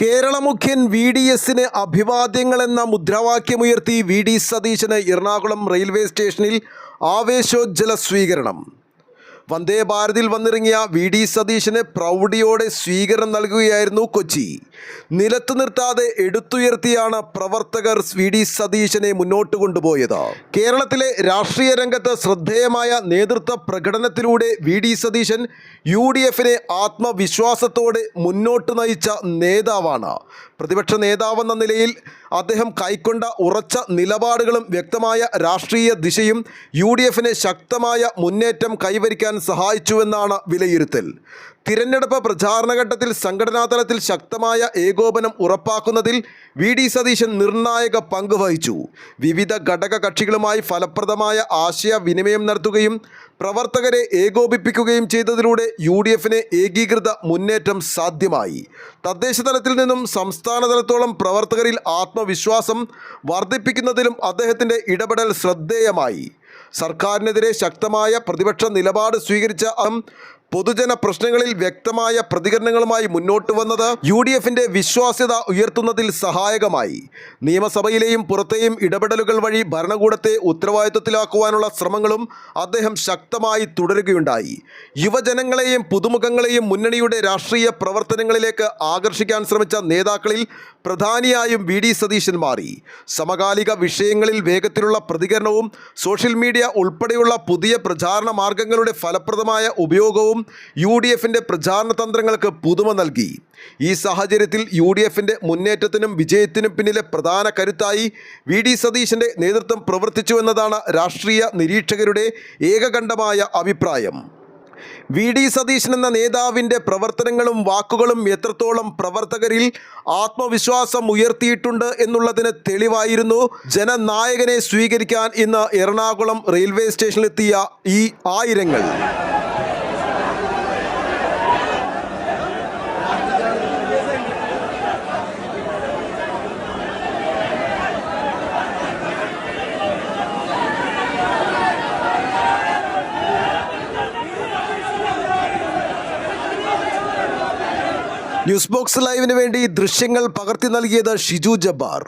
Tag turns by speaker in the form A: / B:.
A: Kerala മുഖ്യൻ VDSന് അഭിവാദ്യങ്ങളെന്ന മുദ്രാവാക്യമുയർത്തി VD സതീശന് Ernakulam railway സ്റ്റേഷനിൽ ആവേശോജ്ജല സ്വീകരണം. വന്ദേ ഭാരതിൽ വന്നിറങ്ങിയ VD സതീശന് പ്രൗഢിയോടെ സ്വീകരണം നൽകുകയായിരുന്നു കൊച്ചി. നിലത്തു നിർത്താതെ എടുത്തുയർത്തിയാണ് പ്രവർത്തകർ VD സതീശനെ മുന്നോട്ട് കൊണ്ടുപോയത്. കേരളത്തിലെ രാഷ്ട്രീയ രംഗത്ത് ശ്രദ്ധേയമായ നേതൃത്വ പ്രകടനത്തിലൂടെ VD സതീശൻ UDFനെ ആത്മവിശ്വാസത്തോടെ മുന്നോട്ട് നയിച്ച നേതാവാണ്. പ്രതിപക്ഷ നേതാവെന്ന നിലയിൽ അദ്ദേഹം കൈക്കൊണ്ട ഉറച്ച നിലപാടുകളും വ്യക്തമായ രാഷ്ട്രീയ ദിശയും UDFന് ശക്തമായ മുന്നേറ്റം കൈവരിക്കാൻ സഹായിച്ചുവെന്നാണ് വിലയിരുത്തൽ. തിരഞ്ഞെടുപ്പ് പ്രചാരണ ഘട്ടത്തിൽ സംഘടനാ തലത്തിൽ ശക്തമായ ഏകോപനം ഉറപ്പാക്കുന്നതിൽ VD സതീശൻ നിർണായക പങ്ക് വഹിച്ചു. വിവിധ ഘടക കക്ഷികളുമായി ഫലപ്രദമായ ആശയവിനിമയം നടത്തുകയും പ്രവർത്തകരെ ഏകോപിപ്പിക്കുകയും ചെയ്തതിലൂടെ UDFന് ഏകീകൃത മുന്നേറ്റം സാധ്യമായി. തദ്ദേശ തലത്തിൽ നിന്നും സംസ്ഥാന തലത്തോളം പ്രവർത്തകരിൽ ആത്മവിശ്വാസം വർദ്ധിപ്പിക്കുന്നതിലും അദ്ദേഹത്തിൻ്റെ ഇടപെടൽ ശ്രദ്ധേയമായി. സർക്കാരിനെതിരെ ശക്തമായ പ്രതിപക്ഷ നിലപാട് സ്വീകരിച്ച പൊതുജന പ്രശ്നങ്ങളിൽ വ്യക്തമായ പ്രതികരണങ്ങളുമായി മുന്നോട്ട് വന്നത് UDFന്റെ വിശ്വാസ്യത ഉയർത്തുന്നതിൽ സഹായകമായി. നിയമസഭയിലെയും പുറത്തെയും ഇടപെടലുകൾ വഴി ഭരണകൂടത്തെ ഉത്തരവാദിത്വത്തിലാക്കുവാനുള്ള ശ്രമങ്ങളും അദ്ദേഹം ശക്തമായി തുടരുകയുണ്ടായി. യുവജനങ്ങളെയും പുതുമുഖങ്ങളെയും മുന്നണിയുടെ രാഷ്ട്രീയ പ്രവർത്തനങ്ങളിലേക്ക് ആകർഷിക്കാൻ ശ്രമിച്ച നേതാക്കളിൽ പ്രധാനിയായും VD സതീശൻ മാറി. സമകാലിക വിഷയങ്ങളിൽ വേഗത്തിലുള്ള പ്രതികരണവും സോഷ്യൽ മീഡിയ ഉൾപ്പെടെയുള്ള പുതിയ പ്രചാരണ മാർഗങ്ങളുടെ ഫലപ്രദമായ ഉപയോഗവും UDFന്റെ പ്രചാരണ തന്ത്രങ്ങൾക്ക് പുതുമ നൽകി. ഈ സാഹചര്യത്തിൽ UDFന്റെ മുന്നേറ്റത്തിനും വിജയത്തിനും പിന്നിലെ പ്രധാന കരുത്തായി VD സതീശന്റെ നേതൃത്വം പ്രവർത്തിച്ചുവെന്നതാണ് രാഷ്ട്രീയ നിരീക്ഷകരുടെ ഏകകണ്ഠമായ അഭിപ്രായം. VD സതീശൻ എന്ന നേതാവിൻ്റെ പ്രവർത്തനങ്ങളും വാക്കുകളും എത്രത്തോളം പ്രവർത്തകരിൽ ആത്മവിശ്വാസം ഉയർത്തിയിട്ടുണ്ട് എന്നുള്ളതിന് തെളിവായിരുന്നു ജനനായകനെ സ്വീകരിക്കാൻ ഇന്ന് എറണാകുളം റെയിൽവേ സ്റ്റേഷനിലെത്തിയ ഈ ആയിരങ്ങൾ. ന്യൂസ് ബോക്സ് ലൈവിന് വേണ്ടി ദൃശ്യങ്ങൾ പകർത്തി നൽകിയത് ഷിജു ജബ്ബാർ.